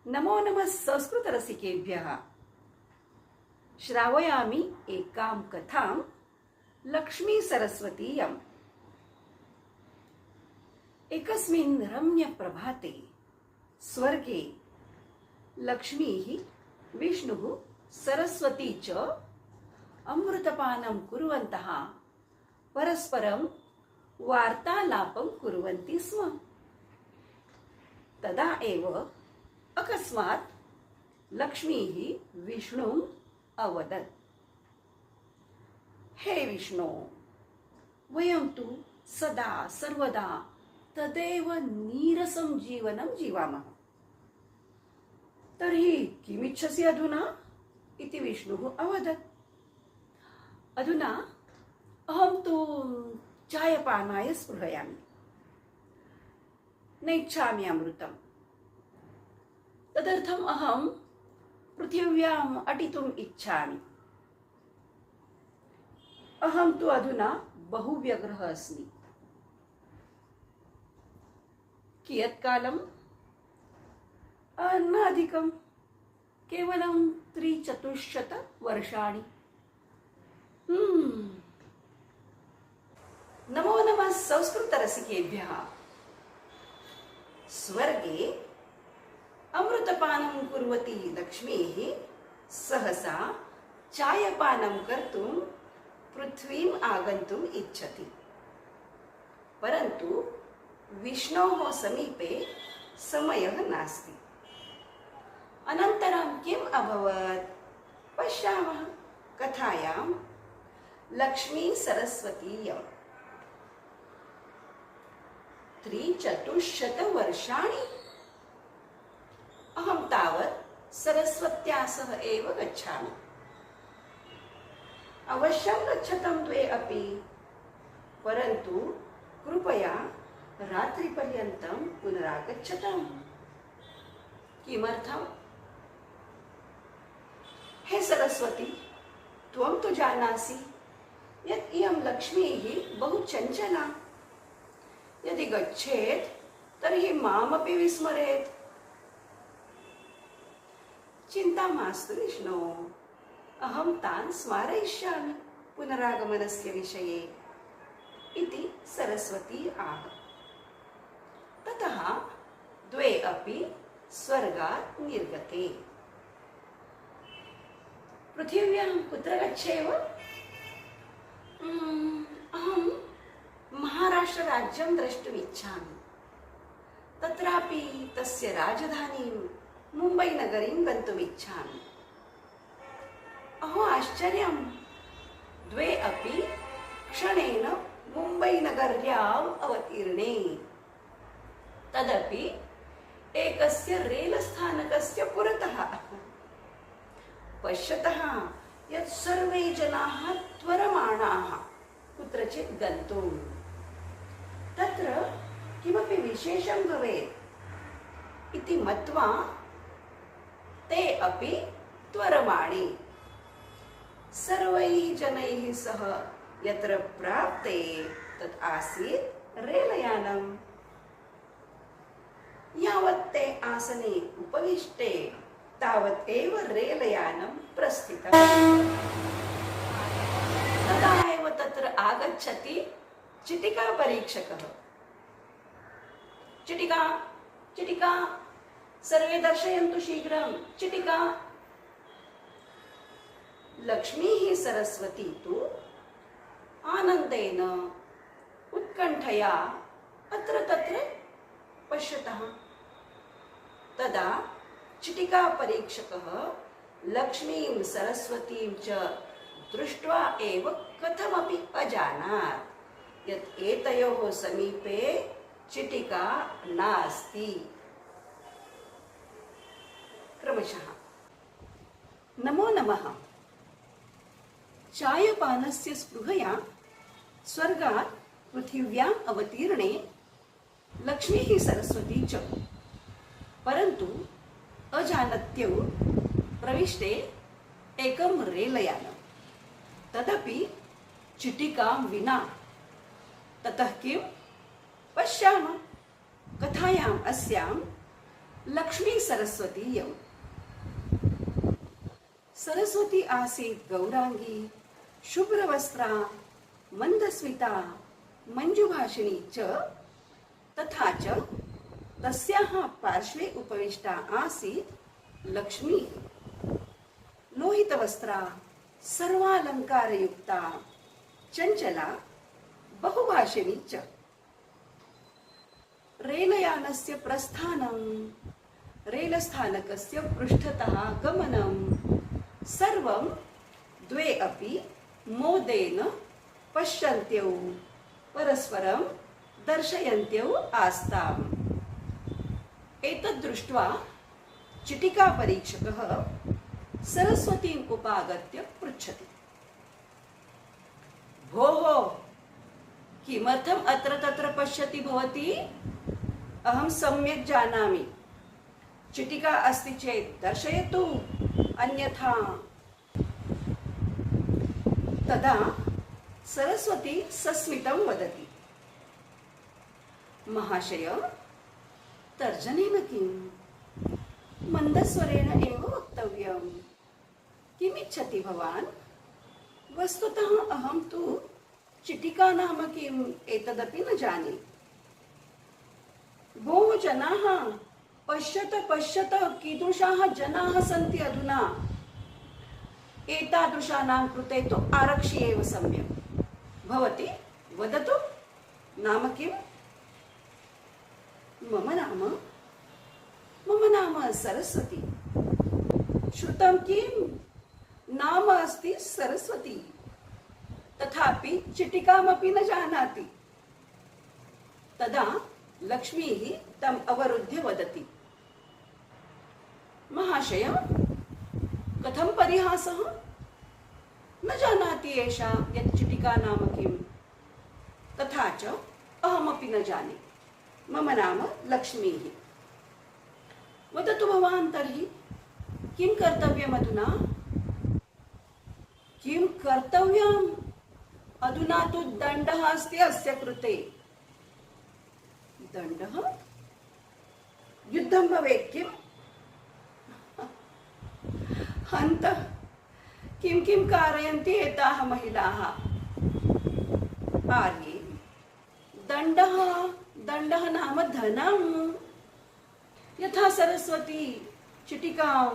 नमो नमः संस्कृत रसिकेभ्यः। श्रावयामि एकां कथां लक्ष्मी सरस्वतीयम्। एकस्मिन् रम्यप्रभाते स्वर्गे लक्ष्मीः विष्णुः सरस्वती च अमृतपानं कुर्वन्तः परस्परं वार्तालापं कुर्वन्ति स्म। तदा एव अकस्मात् लक्ष्मीः विष्णुम् अवदत्, हे विष्णु, वयं तु सदा सर्वदा तदेव नीरसं जीवनं जीवामः। तर्हि किमिच्छसि अधुना? इति विष्णुः अवदत्। अधुना अहं तु चायपानाय स्पृहयामि, नेच्छामि अमृतम्। तदर्थम् अहं पृथिव्याम् अटितुम् इच्छामि। अहं तु अधुना बहु व्यग्रः अस्मि। कियत्कालम्? न अधिकं, केवलं 3-4 वर्षाणि। नमो नमः संस्कृतरसिकेभ्यः। स्वर्गे अमृतपानं कुर्वती लक्ष्मीः सहसा चायपानं कर्तुं पृथ्वीम् आगन्तुम् इच्छति। परन्तु विष्णोः समीपे समयः नास्ति। अनन्तरं किम् अभवत्? पश्यामः कथायां लक्ष्मी सरस्वतीयम्। 3-4 वर्षाणि अहं तावत् सरस्वत्या सह एव गच्छामि। अवश्यं गच्छतं द्वे अपि, परन्तु कृपया रात्रिपर्यन्तं पुनरागच्छताम्। किमर्थम्? हे सरस्वती, त्वं तु जानासि यत् इयं लक्ष्मीः बहु चञ्चला। यदि गच्छेत् तर्हि मामपि विस्मरेत्। चिन्ता मास्तु विष्णो, अहं तान् स्मारयिष्यामि पुनरागमनस्य विषये इति सरस्वती आह। ततः द्वे अपि स्वर्गात् निर्गते। पृथिव्यां कुत्र गच्छेव? अहं महाराष्ट्रराज्यं द्रष्टुम् इच्छामि। तत्रापि तस्य राजधानीं मुम्बईनगरीं गन्तुम् इच्छामि। अहो आश्चर्यं! द्वे अपि क्षणेन मुम्बईनगर्याम् अवतीर्णे। तदपि एकस्य रेलस्थानकस्य पुरतः। पश्यतः यत् सर्वे जनाः त्वरमाणाः कुत्रचित् गन्तुम्। तत्र किमपि विशेषं भवेत् इति मत्वा ते अपि त्वरमाणे। सर्वैः जनैः सह यत्र प्राप्ते तत् आसीत् रेलयानम्। यावत् ते आसने उपविष्टे तावत् एव रेलयानं प्रस्थितम्। तदा एव तत्र आगच्छति चिटिका परीक्षकः। चिटिका चिटिका, सर्वे दर्शयन्तु शीघ्रं, चिटिका। लक्ष्मीः सरस्वती तु आनन्देन उत्कण्ठया अत्र तत्र पश्यतः। तदा चिटिका परीक्षकः लक्ष्मीं सरस्वतीं च दृष्ट्वा एव कथमपि अजानात् यत् एतयोः समीपे चिटिका नास्ति। क्रमशः नमो नमः। चायपानस्य स्पृहया स्वर्गात् पृथिव्याम् अवतीर्णे लक्ष्मीः सरस्वती च, परन्तु अजानत्यौ प्रविष्टे एकं रेलयानं, तदपि चिटिकां विना। ततः किम्? पश्यामः कथायाम् अस्यां लक्ष्मी सरस्वतीयम्। सरस्वती आसीत् गौरांगी, शुभ्रवस्त्रा, मन्दस्मिता, मञ्जुभाषिणी च। तथा च तस्याः पार्श्वे उपविष्टा आसीत् लक्ष्मी, लोहितवस्त्रा, सर्वालङ्कारयुक्ता, चञ्चला, बहुभाषिणी च। रेलयानस्य प्रस्थानं, रेलस्थानकस्य पृष्ठतः गमनं सर्वं द्वे अपि मोदेन पश्यन्त्यौ परस्परं दर्शयन्त्यौ आस्ताम्। एतद् दृष्ट्वा चिटिकापरीक्षकः सरस्वतीम् उपागत्य पृच्छति, भोः, किमर्थम् अत्र तत्र पश्यति भवती? अहं सम्यक् जानामि। चिटिका अस्ति चेत् दर्शयतु, अन्यथा। तदा सरस्वती सस्मितं वदति, महाशय, तर्जनेन किम्? मन्दस्वरेण एव वक्तव्यम्। किमिच्छति भवान्? वस्तुतः अहं तु चिटिका नाम किम् एतदपि न जाने। भोः जनाः, पश्यत पश्यत कीदृशाः जनाः सन्ति अधुना। एतादृशानां कृते तु आरक्षि एव सम्यक्। भवती वदतु, नाम किम्? मम नाम सरस्वती। श्रुतं किम्? नाम अस्ति सरस्वती, तथापि चिटिकामपि न जानाति। तदा लक्ष्मीः तम् अवरुद्ध्य वदति, महाशय, कथं परिहासः? न जानाति एषा यत् चिटिका नाम किम्? तथा च अहमपि न जाने। मम नाम लक्ष्मीः। वदतु भवान् तर्हि, किं कर्तव्यम् अधुना? किं कर्तव्यम्? अधुना तु दण्डः अस्ति अस्य कृते। दण्डः? युद्धं भवेत् किम्? हन्त, किं किं कारयन्ति एताः महिलाः? आर्ये, दण्डः नाम धनम्। यथा सरस्वती चिटिकां,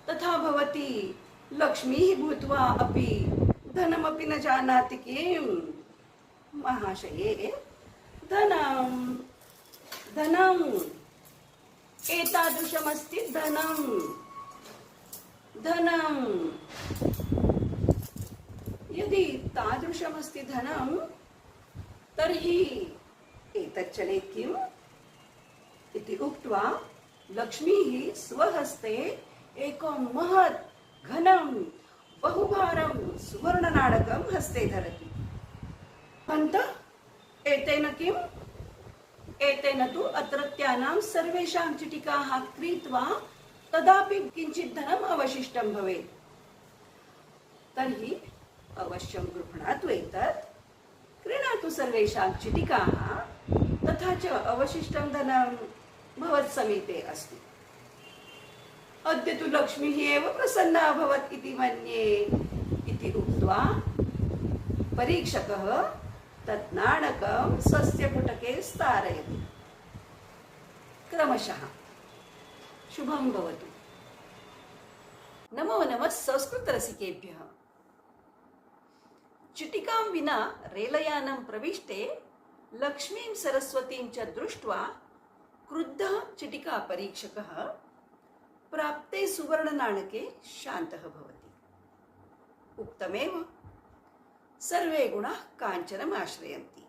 तथा भवती लक्ष्मीः भूत्वा अपि धनमपि न जानाति किम्? महाशये, धनम् एतादृशमस्ति धनम्। यदि तादृशमस्ति धनं, तर्हि एतत् चलेत् किम्? इति उक्त्वा लक्ष्मीः स्वहस्ते एकं महत् घनं बहुभारं सुवर्णनाणकं हस्ते धरति। हन्त, एतेन किम्? एतेन तु अत्रत्यानां सर्वेषां चिटिकाः क्रीत्वा तदापि किञ्चित् धनम् अवशिष्टं भवेत्। तर्हि अवश्यं गृह्णातु एतत्, क्रीणातु सर्वेषां चिटिकाः, तथा च अवशिष्टं धनं भवत्समीपे अस्ति। अद्य तु लक्ष्मीः एव प्रसन्ना अभवत् इति मन्ये। इति उक्त्वा परीक्षकः तत् नाणकं स्वस्य पुटके स्थारयति। क्रमशः शुभं भवतु। नमो नमः संस्कृतरसिकेभ्यः। चिटिकां विना रेलयानं प्रविष्टे लक्ष्मीं सरस्वतीं च दृष्ट्वा क्रुद्धः चिटिकापरीक्षकः प्राप्ते सुवर्णनाणके शान्तः भवति। उक्तमेव, सर्वे गुणाः काञ्चनम् आश्रयन्ति।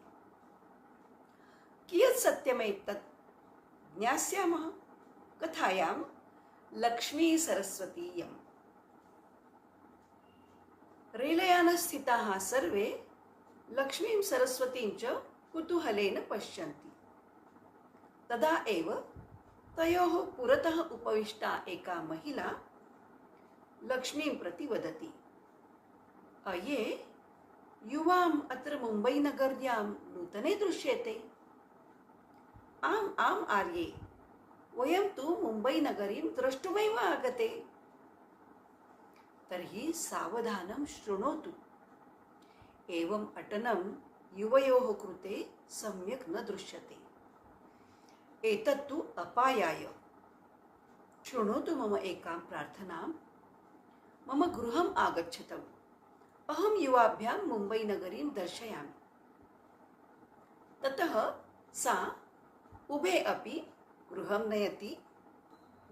कियत् सत्यमेतत् ज्ञास्यामः कथायां लक्ष्मी सरस्वतीयम्। रेलयानस्थिताः सर्वे लक्ष्मीं सरस्वतीं च कुतूहलेन पश्यन्ति। तदा एव तयोः पुरतः उपविष्टा एका महिला लक्ष्मीं प्रति वदति, अये, युवाम् अत्र मुम्बईनगर्यां नूतने दृश्येते। आम् आम् आर्ये, वयं तु मुम्बैनगरीं द्रष्टुमेव आगते। तर्हि सावधानं शृणोतु। एवम् अटनं युवयोः कृते सम्यक् न दृश्यते। एतत्तु अपायाय। शृणोतु मम एकां प्रार्थनां। मम गृहम् आगच्छतु। अहं युवाभ्यां मुम्बैनगरीं दर्शयामि। ततः सा उभे अपि गृहं नयति।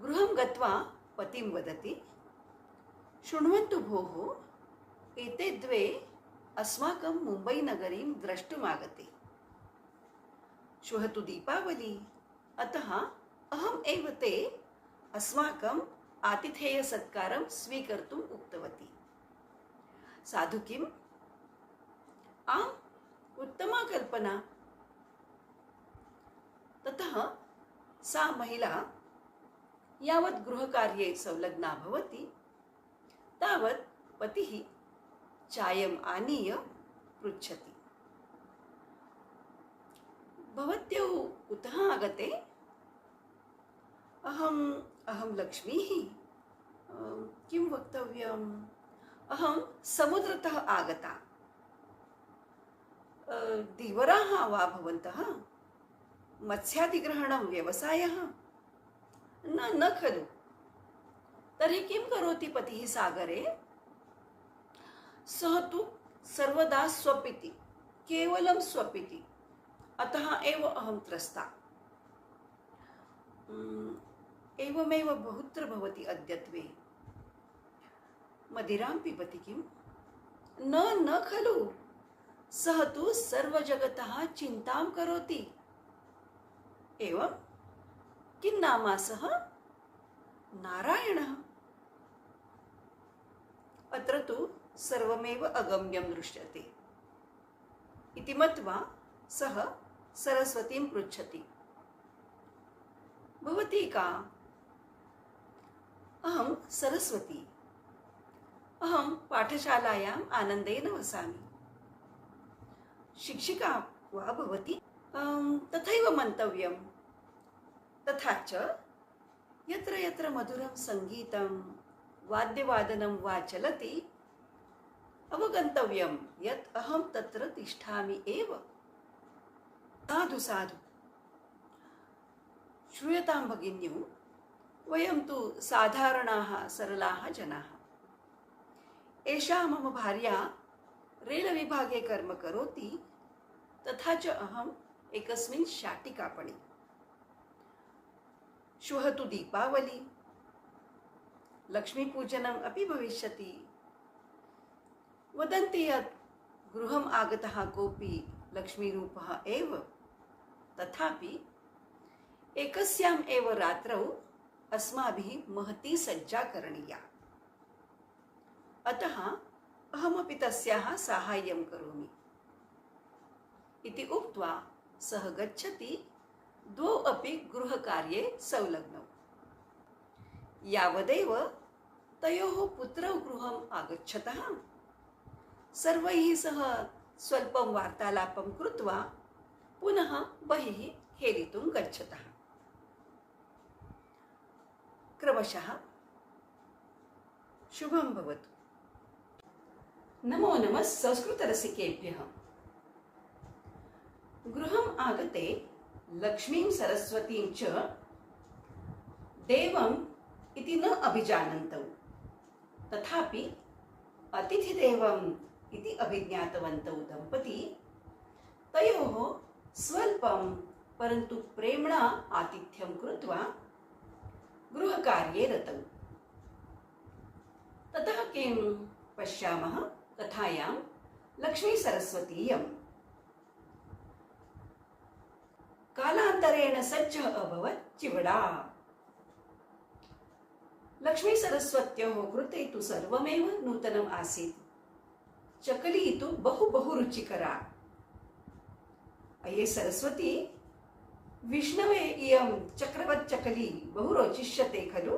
गृहं गत्वा पतिं वदति, शृण्वन्तु भोः, एते द्वे अस्माकं मुम्बैनगरीं द्रष्टुमागते। श्वः तु दीपावली, अतः अहम् एव ते अस्माकम् आतिथेयसत्कारं स्वीकर्तुम् उक्तवती। साधु किम्? आम्, उत्तमा कल्पना। ततः सा महिला यावत् गृहकार्ये संलग्ना भवति तावत् पतिः चायम् आनीय पृच्छति, भवत्यौ कुतः आगते? अहं लक्ष्मीः। किं वक्तव्यम्? अहं समुद्रतः आगता। धीवराः वा भवन्तः? मत्स्यादिग्रहणं व्यवसायः? न खलु। तर्हि किं करोति पतिः सागरे? सः तु सर्वदा स्वपिति, केवलं स्वपिति। अतः एव अहं त्रस्ता। एवमेव बहुत्र भवति अद्यत्वे। मदिरां पिबति किम्? न खलु। सः तु सर्वजगतः चिन्तां करोति। एवं किं नामा सः? नारायणः। अत्र तु सर्वमेव अगम्यं दृश्यते इति मत्वा सः सरस्वतीं पृच्छति, भवती का? अहं सरस्वती। अहं पाठशालायाम् आनन्देन वसामि। शिक्षिका वा भवती? तथैव मन्तव्यम्। तथा च यत्र यत्र मधुरं सङ्गीतं वाद्यवादनं वा चलति अवगन्तव्यं यत् अहं तत्र तिष्ठामि एव। साधु साधु। श्रूयतां भगिन्यौ, वयं तु साधारणाः सरलाः जनाः। एषा मम भार्या रेलविभागे कर्म करोति, तथा च अहम् एकस्मिन् शाटिकापणे। श्वः तु दीपावली, लक्ष्मीपूजनम् अपि भविष्यति। वदन्ति यत् गृहम् आगतः कोऽपि लक्ष्मीरूपः एव, तथापि एकस्याम् एव रात्रौ अस्माभिः महती सज्जा करणीया। अतः अहमपि तस्याः साहाय्यं करोमि इति उक्त्वा सः गच्छति। द्वौ अपि गृहकार्ये संलग्नौ। यावदेव तयोः पुत्रौ गृहम् आगच्छतः सर्वैः सह स्वल्पं वार्तालापं कृत्वा पुनः बहिः खेलितुं गच्छतः। क्रमशः शुभं भवतु। नमो नमः संस्कृतरसिकेभ्यः। गृहम् आगते लक्ष्मीं सरस्वतीं च देवम् इति न अभिजानन्तौ, तथापि अतिथिदेवम् इति अभिज्ञातवन्तौ दम्पती तयोः स्वल्पं परन्तु प्रेम्णा आतिथ्यं कृत्वा गृहकार्ये रतौ। ततः किं पश्यामः कथायां लक्ष्मीसरस्वतीयम्। कालान्तरेण सज्जः अभवत् चिवडा। लक्ष्मीसरस्वत्योः कृते तु सर्वमेव नूतनम् आसीत्। चकली तु बहु रुचिकरा। अये सरस्वती, विष्णवे इयं चक्रवत् चकली बहु रोचिष्यते खलु?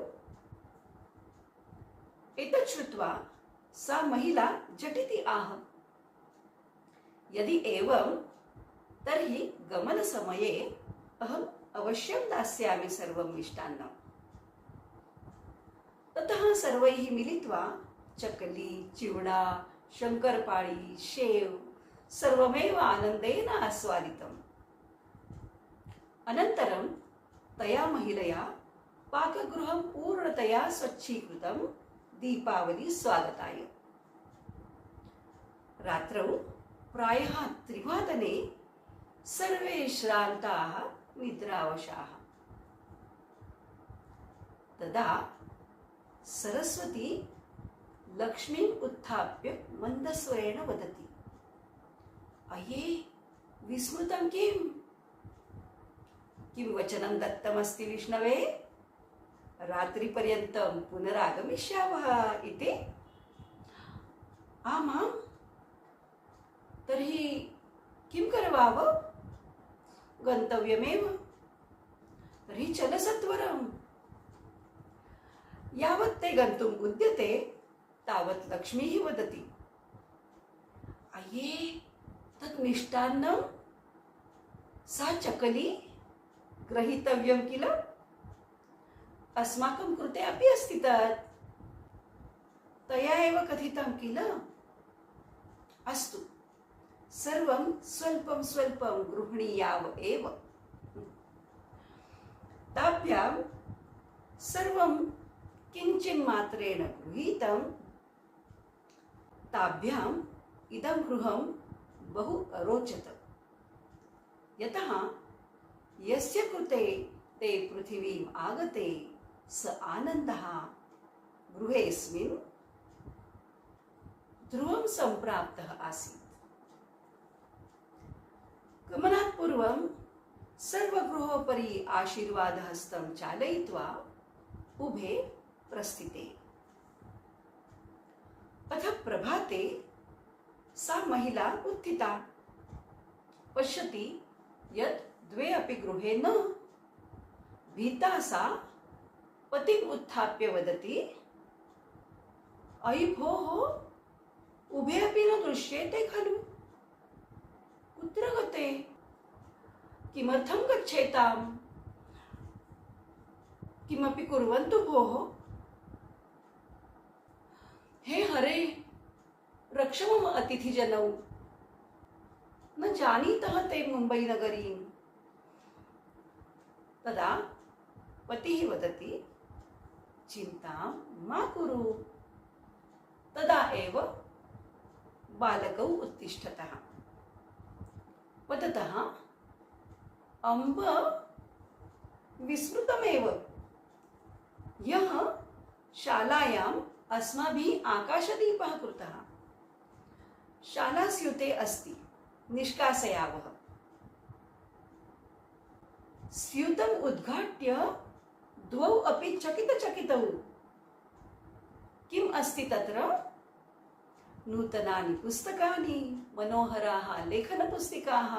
एतत् श्रुत्वा सा महिला झटिति आह, यदि एवं तर्हि गमनसमये अहं अवश्यं दास्यामि सर्वं मिष्टान्नम्। ततः सर्वैः मिलित्वा चकली, चिवडा, शङ्करपाळी, शेव सर्वमेव आनन्देन आस्वादितम्। अनन्तरं तया महिलया पाकगृहं पूर्णतया स्वच्छीकृतं दीपावली स्वागताय। रात्रौ प्रायः 3 सर्वे श्रान्ताः निद्रावशाः। तदा सरस्वती लक्ष्मीम् उत्थाप्य मन्दस्वरेण वदति, अये विस्मृतं किम्? किं वचनं दत्तमस्ति विष्णवे? रात्रिपर्यन्तं पुनरागमिष्यावः इति। आमां, तर्हि किं करवाव? गन्तव्यमेव। तर्हि चल सत्वरम्। यावत् ते गन्तुम् उद्यते तावत् लक्ष्मीः वदति, अये तत् मिष्टान्नं, सा चकली ग्रहीतव्यं किल? अस्माकं कृते अपि अस्ति तत्, तया एव कथितं किल? अस्तु, सर्वं स्वल्पं स्वल्पं गृह्णीयाव एव। ताभ्यां सर्वं किञ्चिन्मात्रेण गृहीतं। ताभ्याम् इदं गृहं बहु अरोचत, यतः यस्य कृते ते पृथिवीम् आगते स आनन्दः गृहेऽस्मिन् ध्रुवं सम्प्राप्तः आसीत्। गमनात् पूर्वं सर्वगृहोपरि आशीर्वादहस्तं चालयित्वा उभे प्रस्थिते। अथ प्रभाते सा महिला उत्थिता, पश्यति यत् 2 अपि गृहे न। भीता सा पतिम् उत्थाप्य वदति, अयि भोः, उभे अपि न दृश्येते खलु? कुत्र गते? किमर्थं गच्छेताम्? किमपि कुर्वन्तु भोः। हे हरे, रक्ष मम अतिथिजनौ, न जानीतः ते मुम्बै नगरीं। तदा पतिः वदति, चिन्तां मा कुरु। तदा एव बालकौ उत्तिष्ठतः वदतः, अम्ब विस्मृतमेव, ह्यः शालायाम् अस्माभिः आकाशदीपः कृतः। शालास्यूते अस्ति, निष्कासयावः। स्यूतम् उद्घाट्य 2 अपि चकितचकितौ। किम् अस्ति तत्र? नूतनानि पुस्तकानि, मनोहराः लेखनपुस्तिकाः,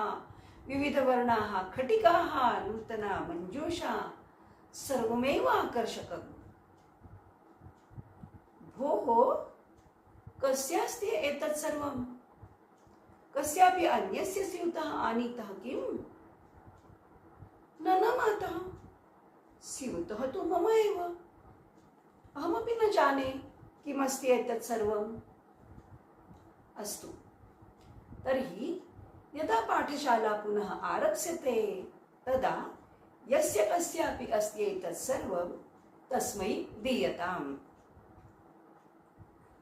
विविधवर्णाः खटिकाः, नूतना मञ्जूषा, सर्वमेव आकर्षकम्। भोः, कस्यास्ति एतत् सर्वं? कस्यापि अन्यस्य स्यूतः आनीतः किम्? न मातः, स्यूतः तु मम एव। अहमपि न जाने किमस्ति एतत् सर्वम्। अस्तु, तर्हि यदा पाठशाला पुनः आरप्स्यते तदा यस्य कस्यापि अस्ति एतत् सर्वं तस्मै दीयताम्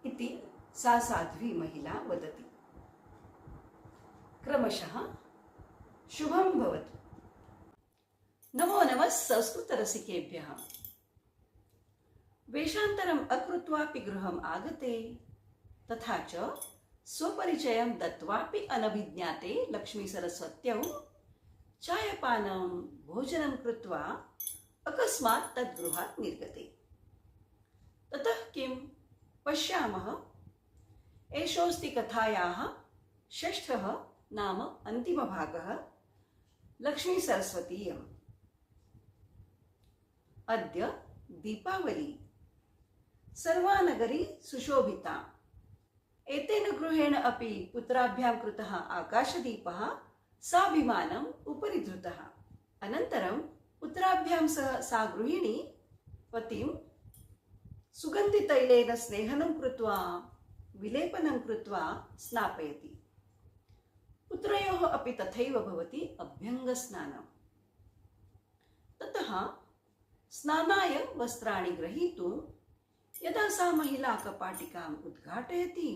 इति सा साध्वी महिला वदति। क्रमशः शुभं भवतु। नमो नमः संस्कृतरसिकेभ्यः। वेषान्तरम् अकृत्वापि गृहम् आगते, तथा च स्वपरिचयं दत्त्वापि अनभिज्ञाते लक्ष्मीसरस्वत्यौ चायपानं भोजनं कृत्वा अकस्मात् तद्गृहात् निर्गते। ततः किं पश्यामः? एषोऽस्ति कथायाः 6. नाम अन्तिमभागः, लक्ष्मीसरस्वतीयम्। अद्य दीपावली, सर्वा नगरी सुशोभिता। एतेन गृहेण अपि पुत्राभ्यां कृतः आकाशदीपः साभिमानम् उपरि धृतः। अनन्तरं उत्तराभ्यां सा गृहिणी पतिं सुगन्धितैलेन स्नेहनं कृत्वा विलेपनं कृत्वा स्नापयति। पुत्रयोः अपि तथैव भवति अभ्यङ्गस्नानं। ततः स्नानाय वस्त्राणि ग्रहीतुं यदा सा महिला कपाटिकाम् उद्घाटयति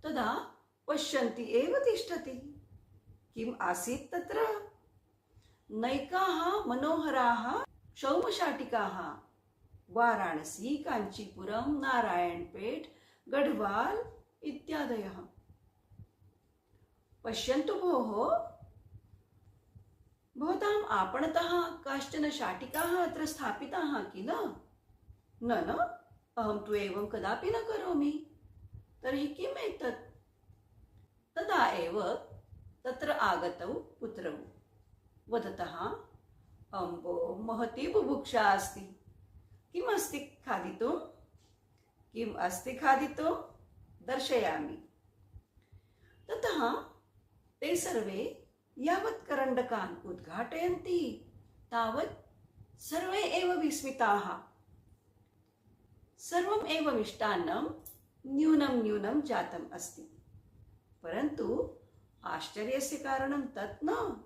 तदा पश्यन्ती एव तिष्ठति। किम् आसीत् तत्र? नैकाः मनोहराः क्षौमशाटिकाः वाराणसी, काञ्चीपुरम, नारायणपेट, गढ़वाल इत्यादयः। पश्यन्तु भोः, भवताम् आपणतः काश्चन शाटिकाः अत्र स्थापिताः किल? न न, अहं तु एवं कदापि न करोमि। तर्हि किम् एतत्? तदा एव तत्र आगतौ पुत्रौ वदतः, अम्बो महती बुभुक्षा अस्ति, किम् अस्ति खादितुं? किम् अस्ति खादितुं? दर्शयामि। ततः ते सर्वे यावत् करण्डकान् उद्घाटयन्ति तावत् सर्वे एव विस्मिताः। सर्वम् एव मिष्टान्नं न्यूनं न्यूनं जातम् अस्ति, परन्तु आश्चर्यस्य कारणं तत् न।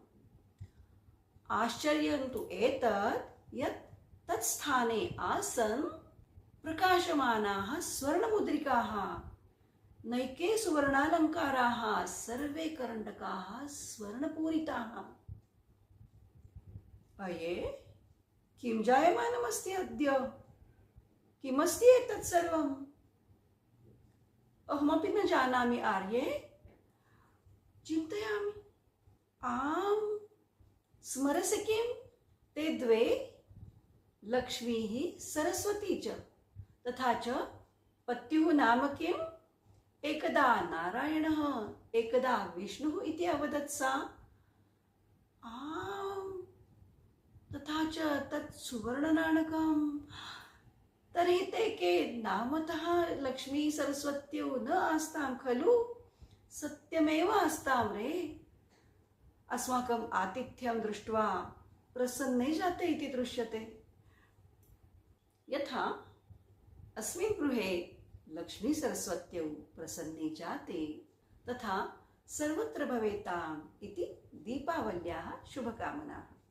आश्चर्यं तु एतत् यत् तत् स्थाने आसन् प्रकाशमानाः स्वर्णमुद्रिकाः, नैके सुवर्णालङ्काराः, सर्वे करण्डकाः स्वर्णपूरिताः। अये, किं जायमानमस्ति अद्य? किमस्ति एतत् सर्वम्? अहमपि न जानामि आर्ये। चिन्तयामि, आम्, स्मरसि किं? ते द्वे, लक्ष्मीः सरस्वती च, तथा च पत्युः नाम किम्? एकदा नारायणः, एकदा विष्णुः इति अवदत् सा। आम्, तथा च तत् सुवर्णनाणकम्। तर्हि ते के नामतः लक्ष्मी सरस्वत्यौ न आस्तां खलु? सत्यमेव आस्तां रे। अस्माकम् आतिथ्यं दृष्ट्वा प्रसन्ने जाते इति दृश्यते। यथा अस्मिन् गृहे लक्ष्मी सरस्वत्यौ प्रसन्ने जाते तथा सर्वत्र भवेताम् इति दीपावल्याः शुभकामनाः।